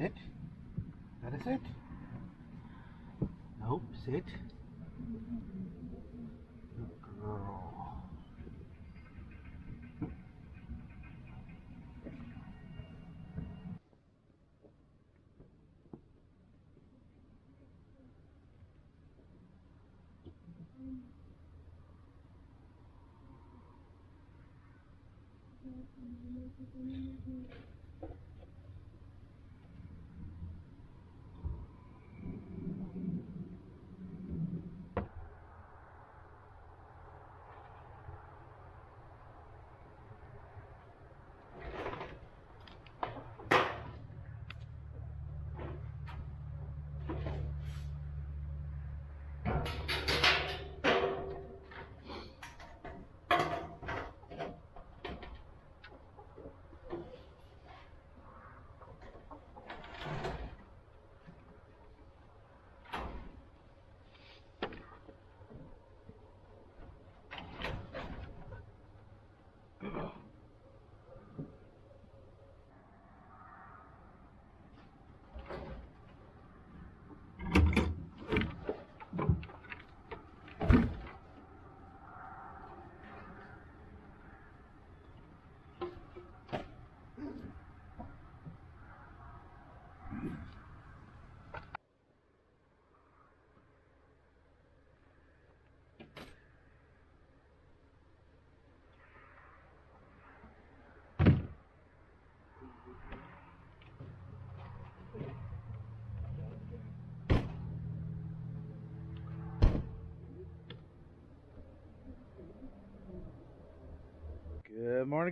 Sit. Gotta sit. Nope, sit. Good girl.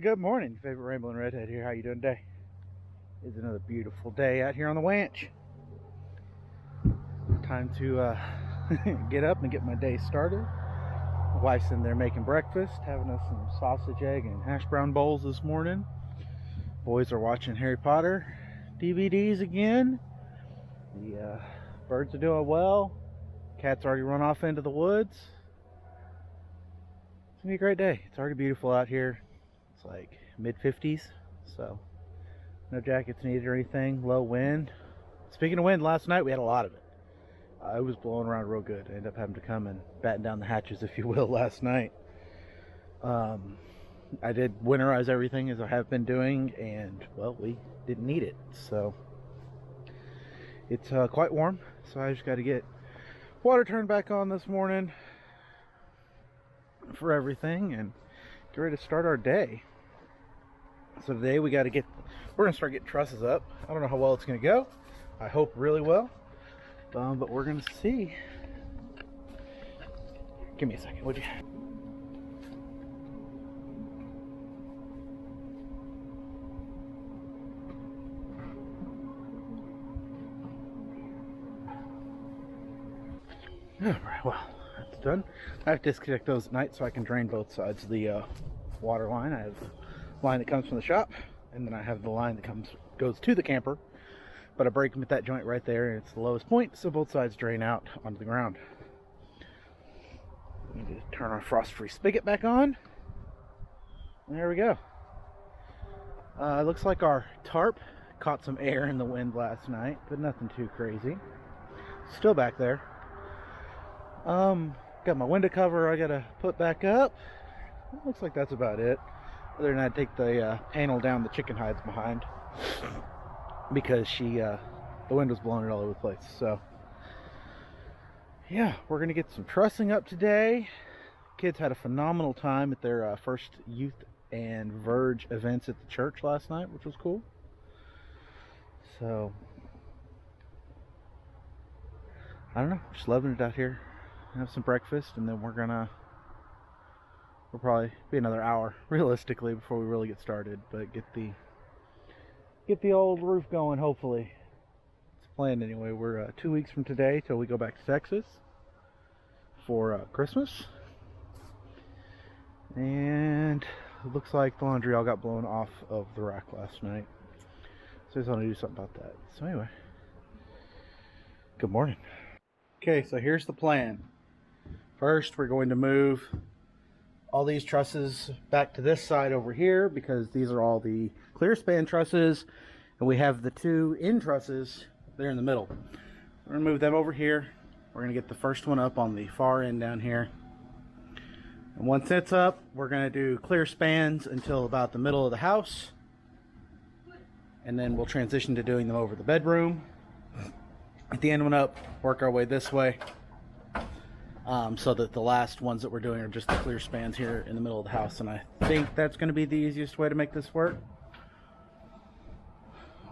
Good morning. Your favorite Rambling Redhead here. How you doing today? It's another beautiful day out here on the ranch. Time to get up and get my day started. My wife's in there making breakfast, having us some sausage, egg, and hash brown bowls this morning. Boys are watching Harry Potter DVDs again. The birds are doing well. Cat's already run off into the woods. It's gonna be a great day. It's already beautiful out here. It's like mid-50s, so no jackets needed or anything. Low wind. Speaking of wind, last night we had a lot of it. It was blowing around real good. I ended up having to come and batten down the hatches, if you will, last night. I did winterize everything as I have been doing, and well, we didn't need it, so it's quite warm. So I just got to get water turned back on this morning for everything and get ready to start our day. So today we're gonna start getting trusses up. I don't know how well it's gonna go. I hope really well, but we're gonna see. Give me a second, would you? Alright, well, that's done. I have to disconnect those at night so I can drain both sides of the water line. I have the line that comes from the shop, and then I have the line that goes to the camper, but I break them at that joint right there, and it's the lowest point, so both sides drain out onto the ground. Need to turn our frost-free spigot back on. There we go. It looks like our tarp caught some air in the wind last night, but nothing too crazy. Still back there. Got my window cover I gotta put back up. It looks like that's about it. Other than that, take the panel down the chicken hides behind, because the wind was blowing it all over the place. So yeah, we're gonna get some trussing up today. Kids had a phenomenal time at their first youth and Verge events at the church last night, which was cool. So I don't know, just loving it out here. Have some breakfast, and then we'll probably be another hour realistically before we really get started, but get the old roof going. Hopefully it's planned anyway. We're 2 weeks from today till we go back to Texas for Christmas, and it looks like the laundry all got blown off of the rack last night, so I just want to do something about that. So anyway, good morning. Okay, so here's the plan. First, we're going to move all these trusses back to this side over here, because these are all the clear span trusses, And we have the two end trusses there in the middle. We're gonna move them over here. We're gonna get the first one up on the far end down here. And once it's up, we're gonna do clear spans until about the middle of the house. And then we'll transition to doing them over the bedroom. Get the end one up, work our way this way. So that the last ones that we're doing are just the clear spans here in the middle of the house. And I think that's gonna be the easiest way to make this work.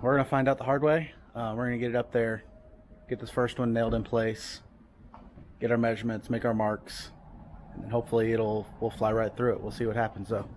We're gonna find out the hard way. We're gonna get it up there, get this first one nailed in place, get our measurements, make our marks, and then hopefully we'll fly right through it. We'll see what happens though.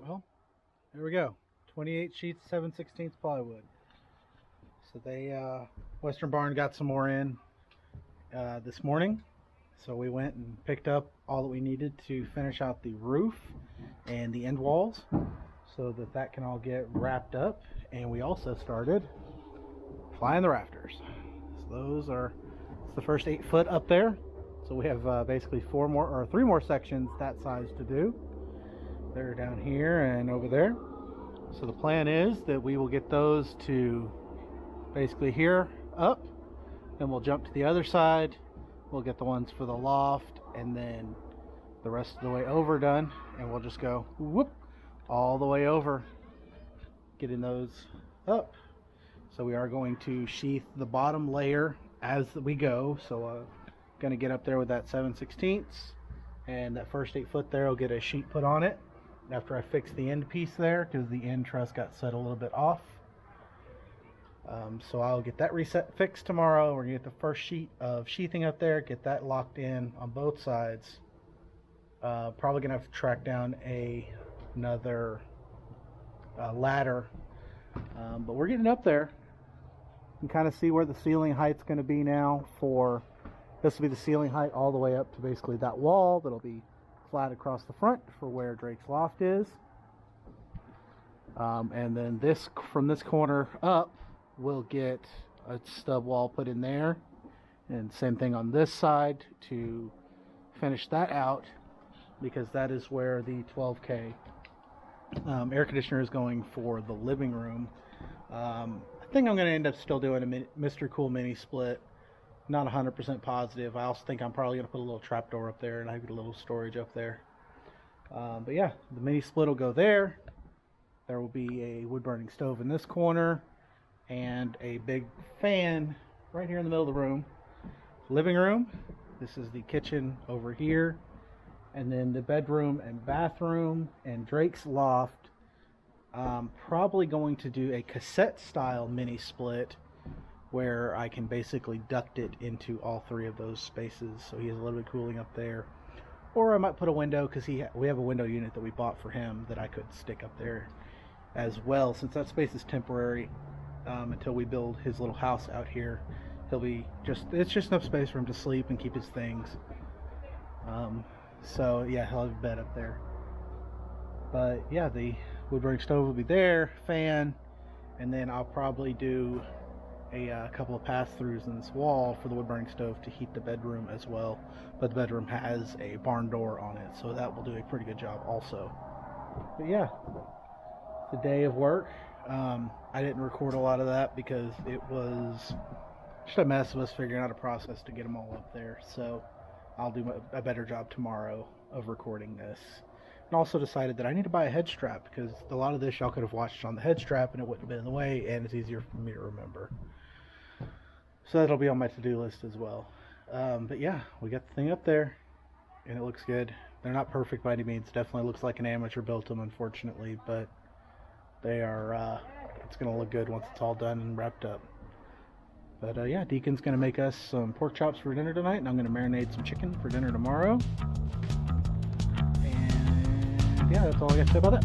Well, there we go. 28 sheets, 7/16 plywood. So they, Western Barn got some more in this morning. So we went and picked up all that we needed to finish out the roof and the end walls so that that can all get wrapped up. And we also started flying the rafters. So those are, it's the first 8 foot up there. So we have basically 3 more sections that size to do. They're down here and over there. So the plan is that we will get those to basically here up, then we'll jump to the other side. We'll get the ones for the loft and then the rest of the way over done, and we'll just go whoop all the way over getting those up. So we are going to sheath the bottom layer as we go. So gonna get up there with that 7/16, and that first 8 foot there will get a sheet put on it after I fix the end piece there, because the end truss got set a little bit off. So I'll get that fixed tomorrow. We're gonna get the first sheet of sheathing up there, get that locked in on both sides. Probably gonna have to track down another ladder, but we're getting up there. You can kind of see where the ceiling height's gonna be now. For this will be the ceiling height all the way up to basically that wall that'll be flat across the front for where Drake's loft is. And then this, from this corner up, we'll get a stub wall put in there, and same thing on this side to finish that out, because that is where the 12K air conditioner is going for the living room. I think I'm going to end up still doing a Mr. Cool mini split. Not 100% positive. I also think I'm probably going to put a little trapdoor up there, and I get a little storage up there. But yeah, the mini split will go there. There will be a wood burning stove in this corner and a big fan right here in the middle of the room. Living room. This is the kitchen over here, and then the bedroom and bathroom and Drake's loft. Probably going to do a cassette style mini split where I can basically duct it into all 3 of those spaces, so he has a little bit of cooling up there. Or I might put a window, because we have a window unit that we bought for him that I could stick up there as well, since that space is temporary until we build his little house out here. It's just enough space for him to sleep and keep his things. So yeah, he'll have a bed up there. But yeah, the wood burning stove will be there, fan, and then I'll probably do a couple of pass-throughs in this wall for the wood burning stove to heat the bedroom as well. But the bedroom has a barn door on it, so that will do a pretty good job also. But yeah, it's a day of work. I didn't record a lot of that because it was just a mess of us figuring out a process to get them all up there. So I'll do a better job tomorrow of recording this. And also decided that I need to buy a head strap, because a lot of this y'all could have watched on the head strap and it wouldn't have been in the way, and it's easier for me to remember. So that'll be on my to-do list as well. But yeah, we got the thing up there and it looks good. They're not perfect by any means. Definitely looks like an amateur built them, unfortunately, but they are, it's going to look good once it's all done and wrapped up. But yeah, Deacon's going to make us some pork chops for dinner tonight, and I'm going to marinate some chicken for dinner tomorrow. And yeah, that's all I got to say about that.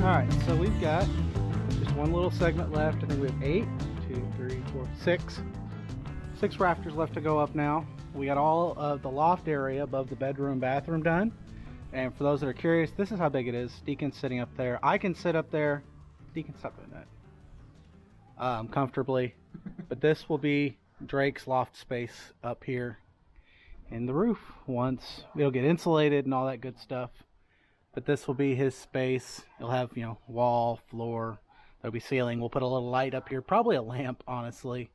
Alright, so we've got just one little segment left. I think we have 6 rafters left to go up now. We got all of the loft area above the bedroom, bathroom done. And for those that are curious, this is how big it is. Deacon's sitting up there. I can sit up there. Deacon, stop doing that. Comfortably. But this will be Drake's loft space up here in the roof. Once it'll get insulated and all that good stuff. But this will be his space. He'll have, you know, wall, floor. There'll be ceiling. We'll put a little light up here. Probably a lamp, honestly.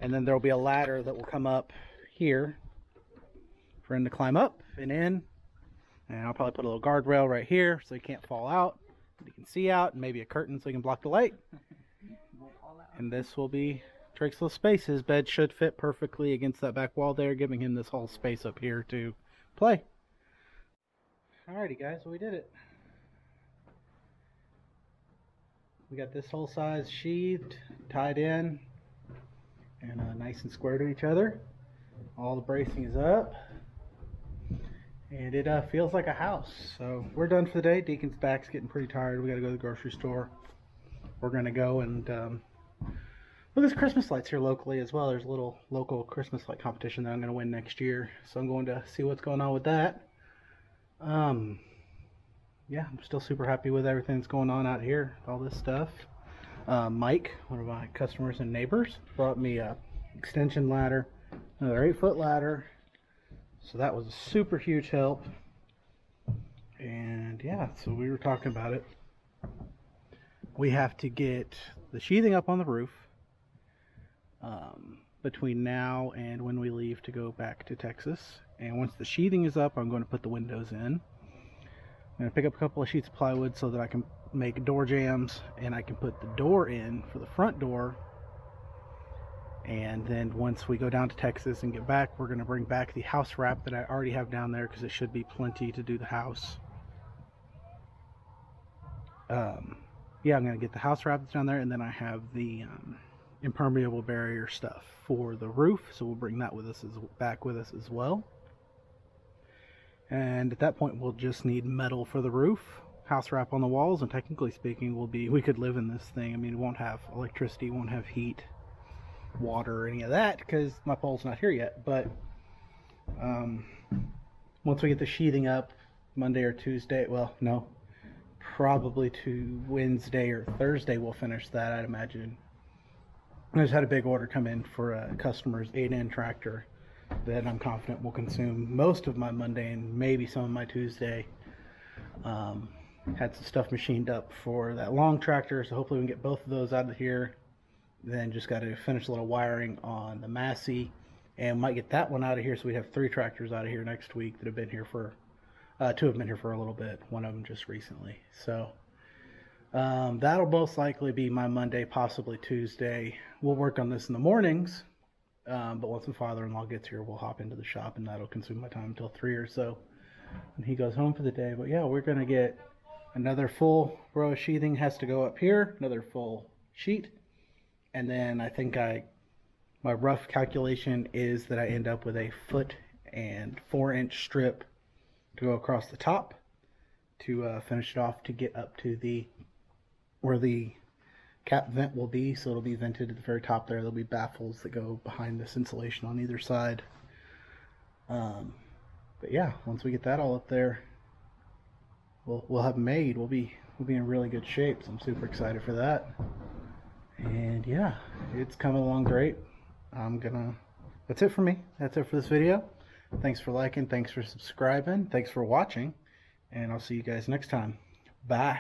And then there'll be a ladder that will come up here for him to climb up and in. And I'll probably put a little guardrail right here so he can't fall out. He can see out, and maybe a curtain so he can block the light. And this will be Drake's little space. His bed should fit perfectly against that back wall there, giving him this whole space up here to play. Alrighty guys, we did it. We got this whole size sheathed, tied in, and nice and square to each other. All the bracing is up, and it feels like a house. So we're done for the day. Deacon's back's getting pretty tired. We gotta go to the grocery store. We're gonna go and well, there's Christmas lights here locally as well. There's a little local Christmas light competition that I'm gonna win next year. So I'm going to see what's going on with that. Yeah, I'm still super happy with everything that's going on out here, all this stuff. Mike, one of my customers and neighbors, brought me a extension ladder, another 8-foot ladder. So that was a super huge help. And yeah, so we were talking about it. We have to get the sheathing up on the roof between now and when we leave to go back to Texas. And once the sheathing is up, I'm going to put the windows in. I'm going to pick up a couple of sheets of plywood so that I can make door jambs, and I can put the door in for the front door. And then once we go down to Texas and get back, we're going to bring back the house wrap that I already have down there, because it should be plenty to do the house. yeah, I'm going to get the house wrapped down there, and then I have the impermeable barrier stuff for the roof, so we'll bring that with us back with us as well. And at that point, we'll just need metal for the roof, house wrap on the walls, and technically speaking, we could live in this thing. I mean, it won't have electricity, won't have heat, water, or any of that, because my pole's not here yet. But once we get the sheathing up, Monday or Tuesday, well, no, probably to Wednesday or Thursday, we'll finish that, I'd imagine. I just had a big order come in for a customer's 8N tractor that I'm confident will consume most of my Monday and maybe some of my Tuesday. Had some stuff machined up for that long tractor, so hopefully we can get both of those out of here. Then just got to finish a little wiring on the Massey, and might get that one out of here, so we have 3 tractors out of here next week that have been here for 2 have been here for a little bit, one of them just recently. So that'll most likely be my Monday, possibly Tuesday. We'll work on this in the mornings, but once my father-in-law gets here, we'll hop into the shop, and that'll consume my time until 3 or so when he goes home for the day. But yeah, we're gonna get another full row of sheathing has to go up here, another full sheet, and then I think my rough calculation is that I end up with a 1 and 4-inch strip to go across the top to finish it off to get up to where the cap vent will be. So it'll be vented at the very top there. There'll be baffles that go behind this insulation on either side. But yeah, once we get that all up there, we'll have made. We'll be in really good shape. So I'm super excited for that. And yeah, it's coming along great. That's it for me. That's it for this video. Thanks for liking, thanks for subscribing, thanks for watching, and I'll see you guys next time. Bye.